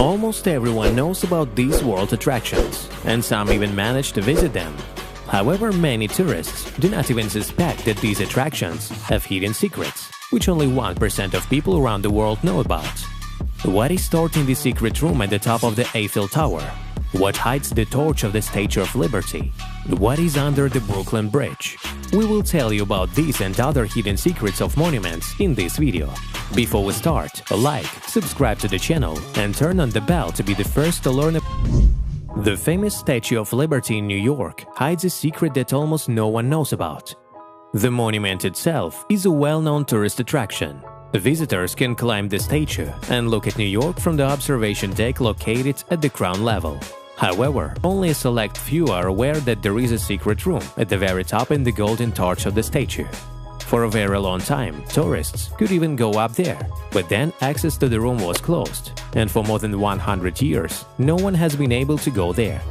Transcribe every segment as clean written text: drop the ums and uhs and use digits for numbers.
Almost everyone knows about these world attractions, and some even manage to visit them. However, many tourists do not even suspect that these attractions have hidden secrets, which only 1% of people around the world know about. What is stored in the secret room at the top of the Eiffel Tower? What hides the torch of the Statue of Liberty? What is under the Brooklyn Bridge? We will tell you about these and other hidden secrets of monuments in this video. Before we start, like, subscribe to the channel and turn on the bell to be the first to learn. The famous Statue of Liberty in New York hides a secret that almost no one knows about. The monument itself is a well-known tourist attraction. Visitors can climb the statue and look at New York from the observation deck located at the ground level. However, only a select few are aware that there is a secret room at the very top in the golden torch of the statue. For a very long time, tourists could even go up there, but then access to the room was closed, and for more than 100 years, no one has been able to go there.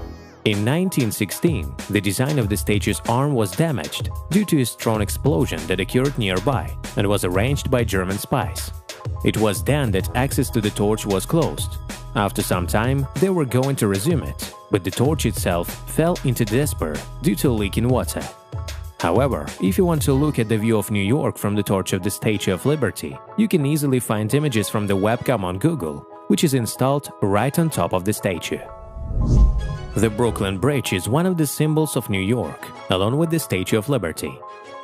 In 1916, the design of the statue's arm was damaged due to a strong explosion that occurred nearby and was arranged by German spies. It was then that access to the torch was closed. After some time, they were going to resume it, but the torch itself fell into despair due to a leak in water. However, if you want to look at the view of New York from the torch of the Statue of Liberty, you can easily find images from the webcam on Google, which is installed right on top of the statue. The Brooklyn Bridge is one of the symbols of New York, along with the Statue of Liberty.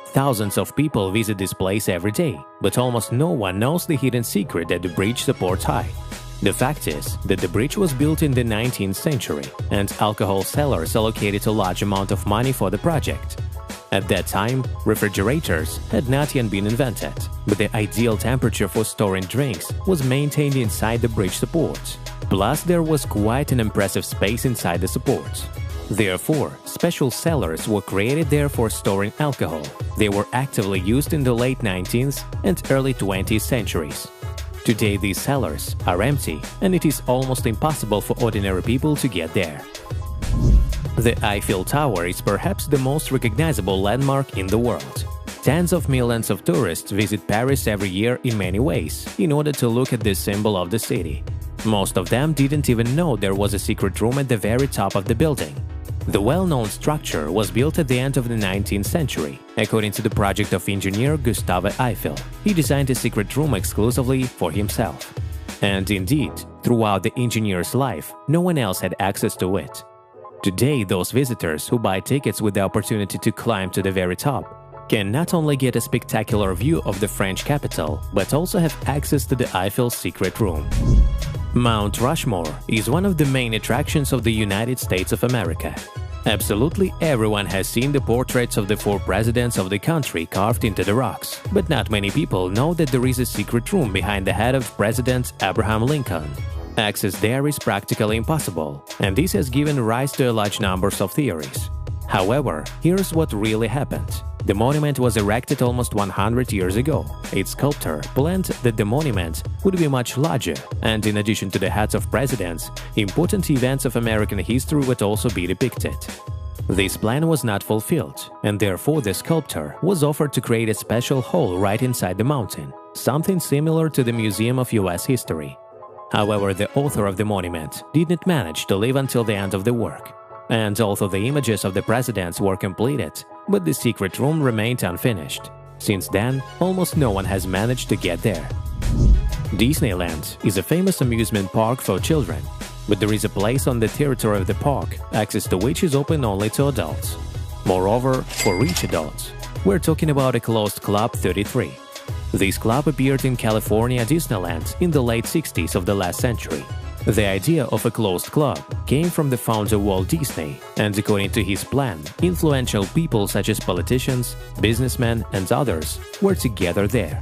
Thousands of people visit this place every day, but almost no one knows the hidden secret that the bridge supports high. The fact is that the bridge was built in the 19th century, and alcohol sellers allocated a large amount of money for the project. At that time, refrigerators had not yet been invented, but the ideal temperature for storing drinks was maintained inside the bridge supports. Plus, there was quite an impressive space inside the supports. Therefore, special cellars were created there for storing alcohol. They were actively used in the late 19th and early 20th centuries. Today, these cellars are empty, and it is almost impossible for ordinary people to get there. The Eiffel Tower is perhaps the most recognizable landmark in the world. Tens of millions of tourists visit Paris every year in many ways in order to look at this symbol of the city. Most of them didn't even know there was a secret room at the very top of the building. The well-known structure was built at the end of the 19th century, according to the project of engineer Gustave Eiffel. He designed a secret room exclusively for himself. And indeed, throughout the engineer's life, no one else had access to it. Today, those visitors who buy tickets with the opportunity to climb to the very top can not only get a spectacular view of the French capital, but also have access to the Eiffel's secret room. Mount Rushmore is one of the main attractions of the United States of America. Absolutely everyone has seen the portraits of the 4 presidents of the country carved into the rocks, but not many people know that there is a secret room behind the head of President Abraham Lincoln. Access there is practically impossible, and this has given rise to a large number of theories. However, here's what really happened. The monument was erected almost 100 years ago. Its sculptor planned that the monument would be much larger, and in addition to the heads of presidents, important events of American history would also be depicted. This plan was not fulfilled, and therefore the sculptor was offered to create a special hole right inside the mountain, something similar to the Museum of US History. However, the author of the monument didn't manage to live until the end of the work. And although the images of the presidents were completed, but the secret room remained unfinished. Since then, almost no one has managed to get there. Disneyland is a famous amusement park for children, but there is a place on the territory of the park, access to which is open only to adults. Moreover, for rich adults, we're talking about a closed Club 33. This club appeared in California Disneyland in the late 60s of the last century. The idea of a closed club came from the founder Walt Disney, and according to his plan, influential people such as politicians, businessmen, and others were together there.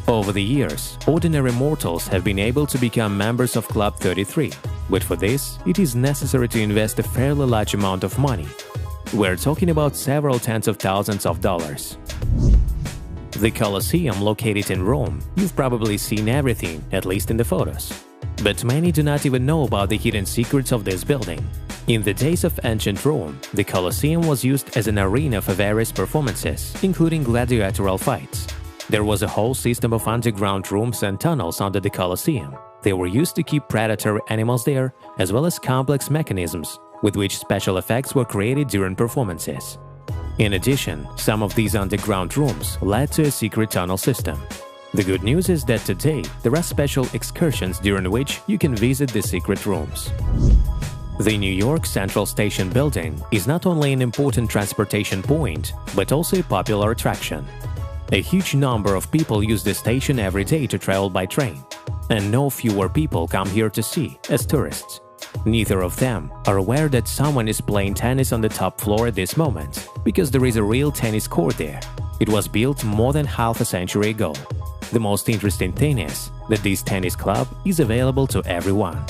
Over the years, ordinary mortals have been able to become members of Club 33, but for this, it is necessary to invest a fairly large amount of money. We're talking about several tens of thousands of dollars. The Colosseum, located in Rome, you've probably seen everything, at least in the photos. But many do not even know about the hidden secrets of this building. In the days of ancient Rome, the Colosseum was used as an arena for various performances, including gladiatorial fights. There was a whole system of underground rooms and tunnels under the Colosseum. They were used to keep predatory animals there, as well as complex mechanisms with which special effects were created during performances. In addition, some of these underground rooms led to a secret tunnel system. The good news is that today there are special excursions during which you can visit the secret rooms. The New York Central Station building is not only an important transportation point, but also a popular attraction. A huge number of people use the station every day to travel by train, and no fewer people come here to see as tourists. Neither of them are aware that someone is playing tennis on the top floor at this moment, because there is a real tennis court there. It was built more than half a century ago. The most interesting thing is that this tennis club is available to everyone.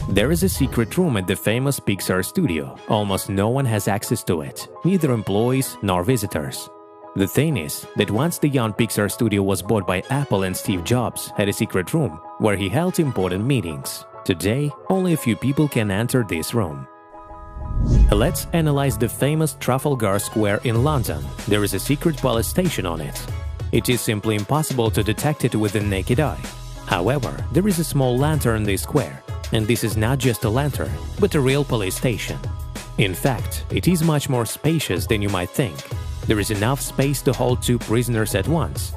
There is a secret room at the famous Pixar studio. Almost no one has access to it, neither employees nor visitors. The thing is that once the young Pixar studio was bought by Apple and Steve Jobs had a secret room where he held important meetings. Today, only a few people can enter this room. Let's analyze the famous Trafalgar Square in London. There is a secret police station on it. It is simply impossible to detect it with the naked eye. However, there is a small lantern in the square, and this is not just a lantern, but a real police station. In fact, it is much more spacious than you might think. There is enough space to hold 2 prisoners at once.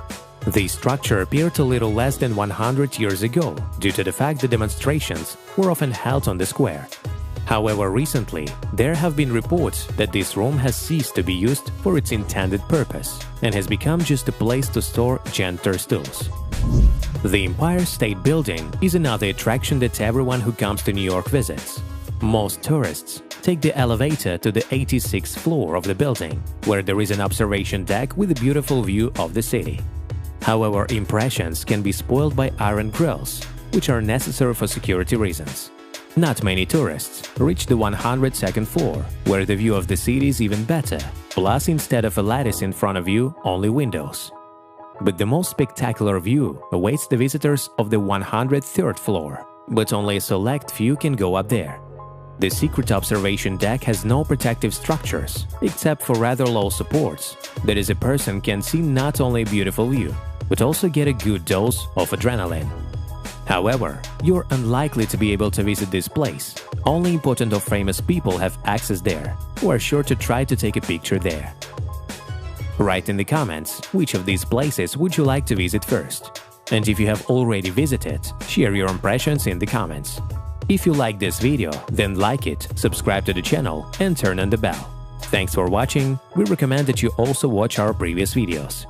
This structure appeared a little less than 100 years ago due to the fact that demonstrations were often held on the square. However, recently, there have been reports that this room has ceased to be used for its intended purpose and has become just a place to store janitor stools. The Empire State Building is another attraction that everyone who comes to New York visits. Most tourists take the elevator to the 86th floor of the building, where there is an observation deck with a beautiful view of the city. However, impressions can be spoiled by iron grills, which are necessary for security reasons. Not many tourists reach the 102nd floor, where the view of the city is even better, plus instead of a lattice in front of you, only windows. But the most spectacular view awaits the visitors of the 103rd floor, but only a select few can go up there. The secret observation deck has no protective structures, except for rather low supports. That is, a person can see not only a beautiful view, but also get a good dose of adrenaline. However, you're unlikely to be able to visit this place. Only important or famous people have access there, who are sure to try to take a picture there. Write in the comments which of these places would you like to visit first. And if you have already visited, share your impressions in the comments. If you like this video, then like it, subscribe to the channel and turn on the bell. Thanks for watching. We recommend that you also watch our previous videos.